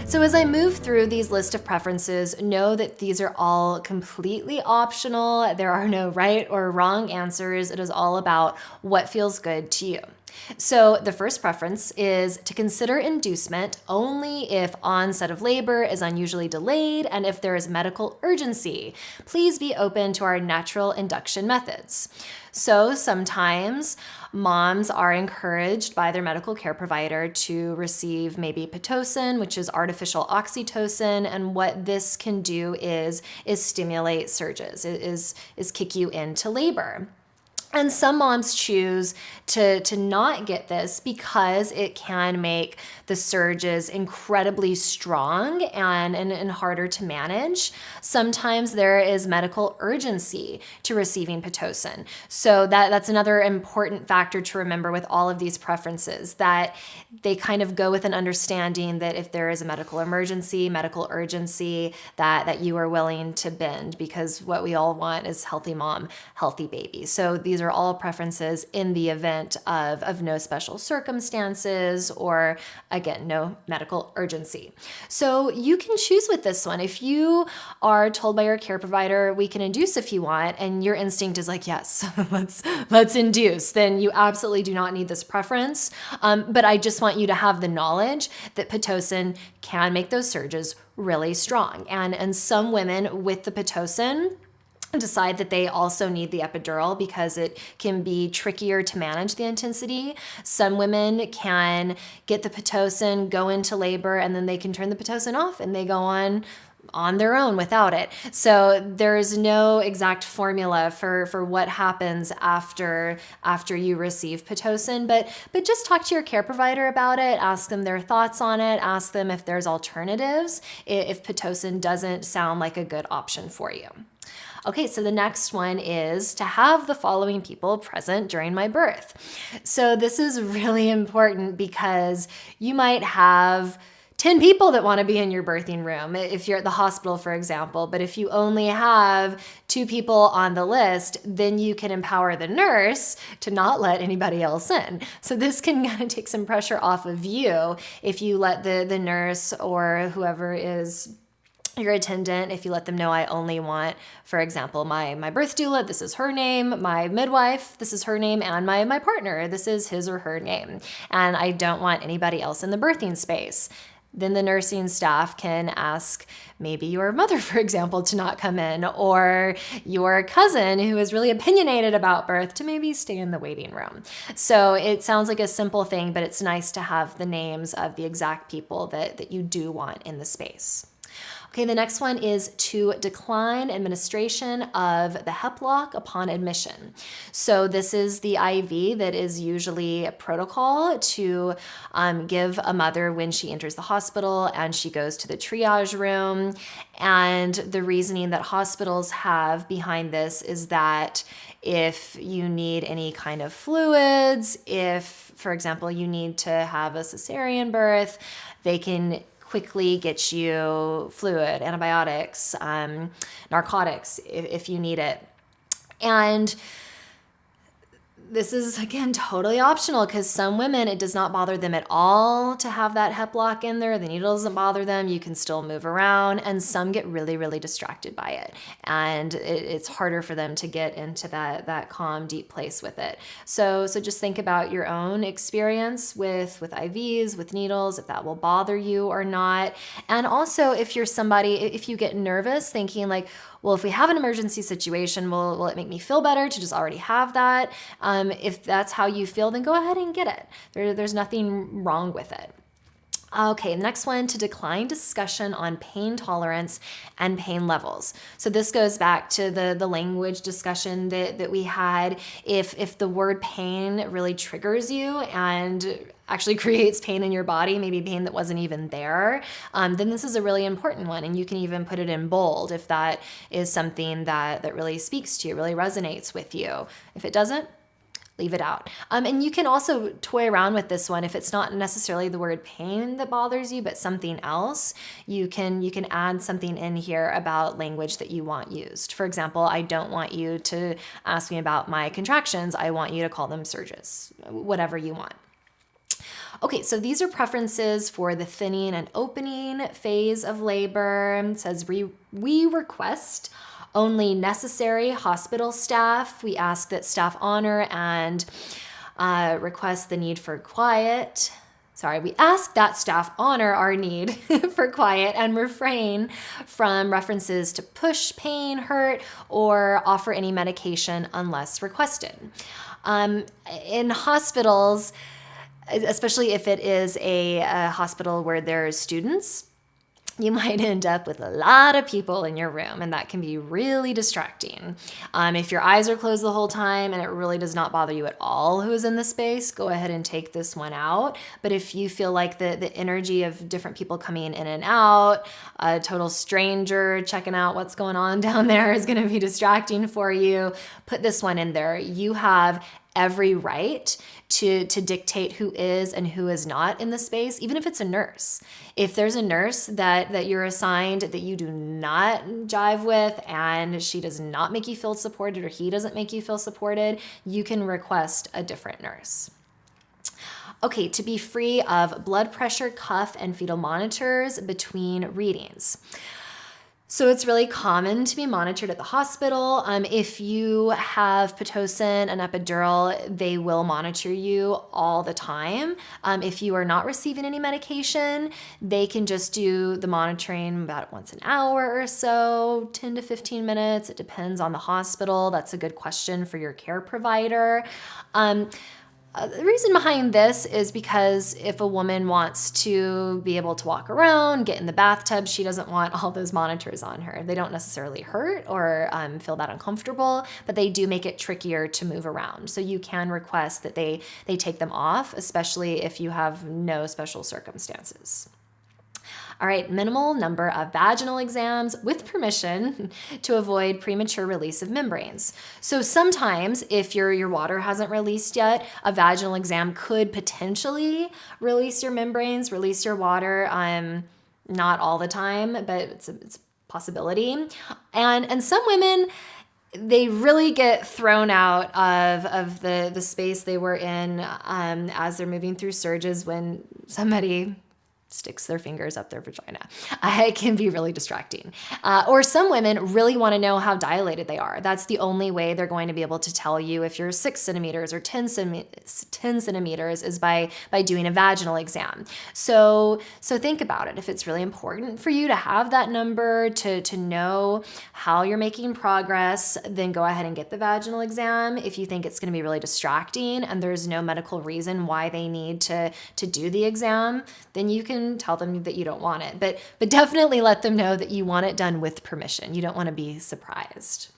So as I move through these list of preferences, know that these are all completely optional. There are no right or wrong answers. It is all about what feels good to you. So the first preference is to consider inducement only if onset of labor is unusually delayed and if there is medical urgency. Please be open to our natural induction methods. So sometimes moms are encouraged by their medical care provider to receive maybe Pitocin, which is artificial oxytocin, and what this can do is stimulate surges, is kick you into labor. And some moms choose to not get this because it can make the surges incredibly strong and harder to manage. Sometimes there is medical urgency to receiving Pitocin. So that's another important factor to remember with all of these preferences, that they kind of go with an understanding that if there is a medical emergency, medical urgency, that you are willing to bend, because what we all want is healthy mom, healthy baby. So these are all preferences in the event of no special circumstances or, again, no medical urgency. So you can choose with this one. If you are told by your care provider, we can induce if you want, and your instinct is like, yes, let's induce, then you absolutely do not need this preference. But I just want you to have the knowledge that Pitocin can make those surges really strong. And some women with the Pitocin decide that they also need the epidural because it can be trickier to manage the intensity. Some women can get the Pitocin, go into labor, and then they can turn the Pitocin off and they go on their own without it. So there's no exact formula for what happens after you receive Pitocin, but just talk to your care provider about it, ask them their thoughts on it, ask them if there's alternatives, if Pitocin doesn't sound like a good option for you. Okay, so the next one is to have the following people present during my birth. So this is really important because you might have 10 people that want to be in your birthing room if you're at the hospital, for example. But if you only have 2 people on the list, then you can empower the nurse to not let anybody else in. So this can kind of take some pressure off of you if you let the nurse or whoever is your attendant, if you let them know, I only want, for example, my birth doula, this is her name, my midwife, this is her name, and my partner, this is his or her name, and I don't want anybody else in the birthing space. Then the nursing staff can ask maybe your mother, for example, to not come in, or your cousin who is really opinionated about birth to maybe stay in the waiting room. So it sounds like a simple thing, but it's nice to have the names of the exact people that you do want in the space. Okay, the next one is to decline administration of the Heplock upon admission. So this is the IV that is usually a protocol to give a mother when she enters the hospital and she goes to the triage room. And the reasoning that hospitals have behind this is that if you need any kind of fluids, if, for example, you need to have a cesarean birth, they can quickly get you fluid, antibiotics, narcotics if you need it. And this is, again, totally optional because some women, it does not bother them at all to have that Heplock in there. The needle doesn't bother them. You can still move around. And some get really, really distracted by it. And it's harder for them to get into that calm, deep place with it. So just think about your own experience with IVs, with needles, if that will bother you or not. And also if you're somebody, if you get nervous thinking like, well, if we have an emergency situation, will it make me feel better to just already have that? If that's how you feel, then go ahead and get it. There's nothing wrong with it. Okay, next one, to decline discussion on pain tolerance and pain levels. So this goes back to the language discussion that we had. If the word pain really triggers you and actually creates pain in your body, maybe pain that wasn't even there, then this is a really important one. And you can even put it in bold if that is something that really speaks to you, really resonates with you. If it doesn't, leave it out. And you can also toy around with this one. If it's not necessarily the word pain that bothers you, but something else, you can add something in here about language that you want used. For example, I don't want you to ask me about my contractions. I want you to call them surges, whatever you want. Okay, so these are preferences for the thinning and opening phase of labor. It says we request only necessary hospital staff. We ask that staff honor and request the need for quiet. Sorry, we ask that staff honor our need for quiet and refrain from references to push, pain, hurt, or offer any medication unless requested. In hospitals, especially if it is a hospital where there's students, you might end up with a lot of people in your room, and that can be really distracting. If your eyes are closed the whole time and it really does not bother you at all who's in the space, go ahead and take this one out. But if you feel like the energy of different people coming in and out, a total stranger checking out what's going on down there is going to be distracting for you, put this one in there. You have every right to dictate who is and who is not in the space, even if it's a nurse. If there's a nurse that you're assigned that you do not jive with and she does not make you feel supported or he doesn't make you feel supported, you can request a different nurse. Okay, to be free of blood pressure, cuff, and fetal monitors between readings. So it's really common to be monitored at the hospital. If you have Pitocin and epidural, they will monitor you all the time. If you are not receiving any medication, they can just do the monitoring about once an hour or so, 10 to 15 minutes. It depends on the hospital. That's a good question for your care provider. The reason behind this is because if a woman wants to be able to walk around, get in the bathtub, she doesn't want all those monitors on her. They don't necessarily hurt or feel that uncomfortable, but they do make it trickier to move around. So you can request that they take them off, especially if you have no special circumstances. All right, minimal number of vaginal exams with permission to avoid premature release of membranes. So sometimes if your water hasn't released yet, a vaginal exam could potentially release your membranes, release your water. Not all the time, but it's a possibility. And some women, they really get thrown out of the space they were in as they're moving through surges when somebody sticks their fingers up their vagina. It can be really distracting. Or some women really want to know how dilated they are. That's the only way they're going to be able to tell you if you're 6 centimeters or 10 centimeters is by doing a vaginal exam. So think about it. If it's really important for you to have that number to know how you're making progress, then go ahead and get the vaginal exam. If you think it's going to be really distracting and there's no medical reason why they need to do the exam, then you can tell them that you don't want it, but definitely let them know that you want it done with permission. You don't want to be surprised.